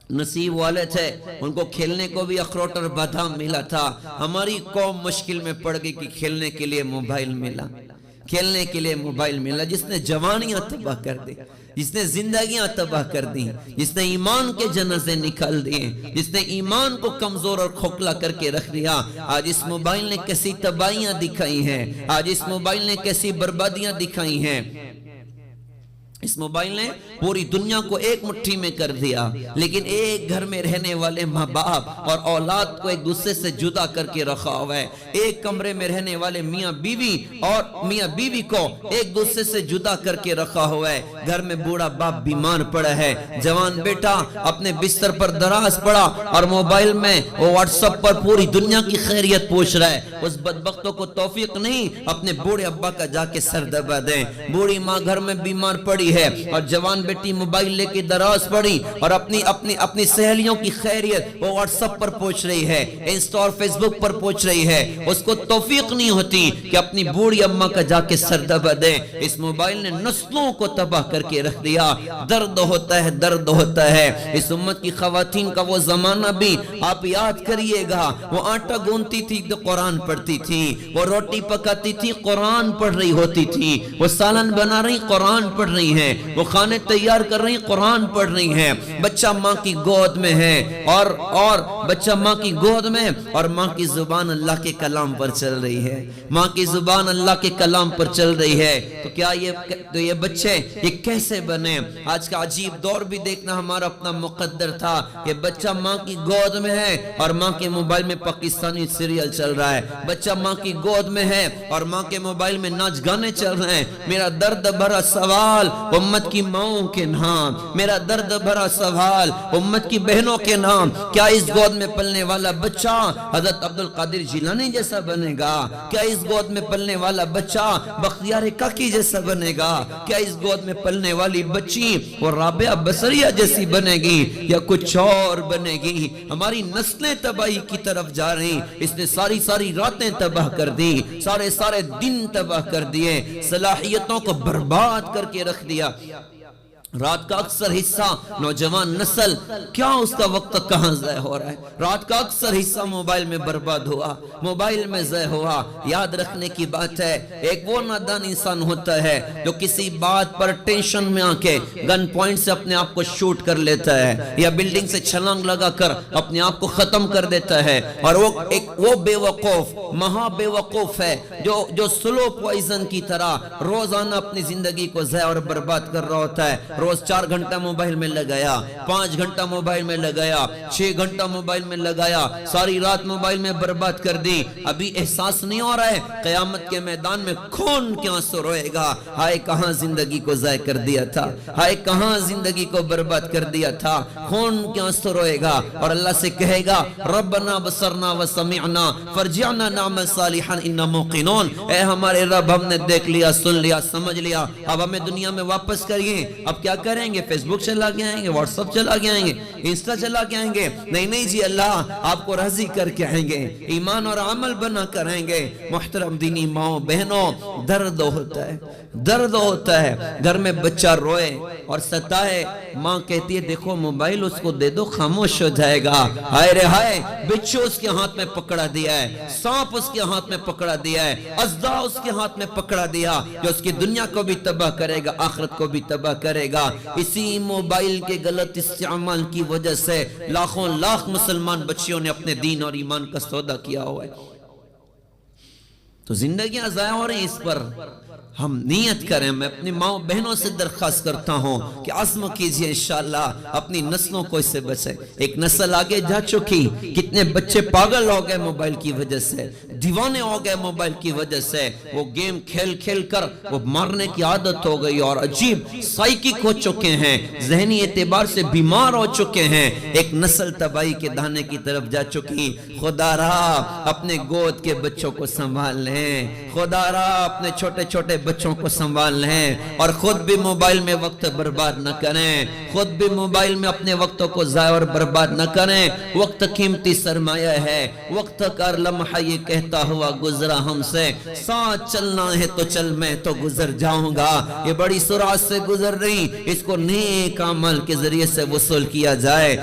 नसीब वाले थे, उनको खेलने को भी अखरोट और बादाम मिला था। हमारी कौम मुश्किल में पड़ गई कि खेलने के लिए मोबाइल मिला, खेलने के लिए मोबाइल मिला, जिसने जवानियां तबाह कर दी, जिसने जिंदगियां तबाह कर दी, जिसने ईमान के जनाजे निकाल दिए, जिसने ईमान को कमजोर और खोखला करके रख दिया। आज इस मोबाइल ने कैसी तबाहियां दिखाई हैं, आज इस मोबाइल ने कैसी बर्बादियां दिखाई हैं। इस मोबाइल ने पूरी दुनिया को एक मुट्ठी में कर दिया, लेकिन एक घर में रहने वाले माँ बाप और औलाद को एक दूसरे से जुदा करके रखा हुआ है। एक कमरे में रहने वाले मियाँ बीवी और मियाँ बीवी को एक दूसरे से जुदा करके रखा हुआ है। घर में बूढ़ा बाप बीमार पड़ा है, जवान बेटा अपने बिस्तर पर दराज पड़ा और मोबाइल में वो व्हाट्सएप पर पूरी दुनिया की खैरियत पूछ रहा है। उस बदबख्तों को तौफीक नहीं अपने बूढ़े अब्बा का जाके सर दबा दें। बूढ़ी माँ घर में बीमार पड़ी है और जवान बेटी मोबाइल लेके दराज पड़ी और अपनी सहेलियों की खैरियत वो व्हाट्सएप पर पूछ रही है, इंस्टा और फेसबुक पर पूछ रही है। उसको तौफीक नहीं होती कि अपनी बूढ़ी अम्मा का जाके सर दबा दे। इस मोबाइल ने नस्लों को तबाह करके रख दिया। दर्द होता है, दर्द होता है। इस उम्मत की खवातीन का वो जमाना भी आप याद करिएगा। वो आटा गूंथती थी तो कुरान पढ़ती थी, वो रोटी पकाती थी कुरान पढ़ रही होती थी, वो सालन बना रही कुरान पढ़ रही है, वो खाने तैयार कर रही कुरान पढ़ रही हैं। बच्चा माँ की गोद में है और बच्चा माँ की गोद में और माँ की जुबान अल्लाह के कलाम पर चल रही है, माँ की जुबान अल्लाह के कलाम पर चल रही है। तो क्या ये बच्चे ये कैसे बने? आज का अजीब दौर भी देखना हमारा अपना मुकद्दर था कि बच्चा माँ की गोद में है और माँ के मोबाइल में पाकिस्तानी सीरियल चल रहा है। बच्चा माँ की गोद में है और माँ के मोबाइल में नाच गाने चल रहे हैं। मेरा दर्द भरा सवाल उम्मत की माओं के नाम, मेरा दर्द भरा सवाल उम्मत की बहनों के नाम, क्या इस गोद में पलने वाला बच्चा हजरत अब्दुल कादिर जिलानी जैसा बनेगा? क्या इस गोद में पलने वाला बच्चा बख्तियार काकी जैसा बनेगा? क्या इस गोद में पलने वाली बच्ची वो राबिया बसरिया जैसी बनेगी या कुछ और बनेगी? हमारी नस्लें तबाही की तरफ जा रही। इसने सारी सारी रातें तबाह कर दी, सारे सारे दिन तबाह कर दिए, सलाहियतों को बर्बाद करके रख दिया। रात का अक्सर हिस्सा नौजवान नस्ल क्या उसका वक्त कहां ज़ाय हो रहा है? रात का अक्सर हिस्सा मोबाइल में बर्बाद हुआ, मोबाइल में ज़ाय हुआ। याद रखने की बात है, एक वो नादान इंसान होता है जो किसी बात पर टेंशन में आके गन पॉइंट से अपने आप को शूट कर लेता है या बिल्डिंग से छलांग लगाकर अपने आप को खत्म कर देता है। और वो बेवकूफ महा बेवकूफ है जो स्लो पॉइजन की तरह रोजाना अपनी जिंदगी को ज़ाय और बर्बाद कर रहा होता है। रोज 4 घंटा मोबाइल में लगाया, 5 घंटा मोबाइल में लगाया, 6 घंटा मोबाइल में लगाया, सारी रात मोबाइल में बर्बाद कर दी। अभी एहसास नहीं हो रहा है कयामत के मैदान में खून के आंसू रोएगा। हाय कहां जिंदगी को ज़ाय कर दिया था, हाय कहां जिंदगी को बर्बाद कर दिया था। खून के आंसू रोएगा और अल्लाह से कहेगा रब्बना बसरना व समिअना फरजिअना नअमल सालिहन इन्ना मुक़िनून। ए हमारे रब, हमने देख लिया, सुन लिया, समझ लिया, अब हमें दुनिया में वापस करिए। अब क्या करेंगे? फेसबुक चला के आएंगे, व्हाट्सएप चला के आएंगे, इंस्टा चला के आएंगे? नहीं जी, अल्लाह आपको राजी करके आएंगे, ईमान और अमल बना कर आएंगे। मुहतरम दीनी माओ बहनों, दर्द होता है, दर्द होता है। घर में बच्चा रोए और सताए, माँ कहती है देखो मोबाइल उसको दे दो, खामोश हो जाएगा। हाय रे हाय, बिच्छू उसके हाथ में पकड़ा दिया है, सांप उसके हाथ में पकड़ा दिया है, अज़दा उसके हाथ में पकड़ा दिया जो उसकी दुनिया को भी तबाह करेगा, आखिरत को भी तबाह करेगा। इसी मोबाइल के गलत इस्तेमाल की वजह से लाखों लाख मुसलमान बच्चियों ने अपने दीन और ईमान का सौदा किया हुआ है। तो जिंदगियां ज़ाया हो रही, इस पर हम नियत करें। मैं अपनी माँ बहनों से दरख्वास्त करता हूँ कि आज़म कीजिए, इंशाअल्लाह अपनी नस्लों को इससे बचे। एक नस्ल आगे जा चुकी, कितने बच्चे पागल हो गए मोबाइल की वजह से, दीवाने हो गए मोबाइल की वजह से। वो गेम खेल खेल कर वो मारने की आदत हो गई और अजीब साइकिक हो चुके हैं, जहनी एतबार से बीमार हो चुके हैं। एक नस्ल तबाही के दाने की तरफ जा चुकी। खुदारा अपने गोद के बच्चों को संभाल लें, खुदारा अपने छोटे छोटे बच्चों को संभाल लें और खुद भी मोबाइल में वक्त बर्बाद न करें, खुद भी मोबाइल में अपने वक्तों को ज़ाया और बर्बाद न करें। वक्त कीमती सरमाया है, वक्त का लम्हा ये कहता हुआ गुजरा हमसे, साथ चलना है तो चल, मैं तो गुजर जाऊंगा। ये बड़ी सुरात से गुजर रही, इसको नेक अमल के जरिए से वसूल किया जाए।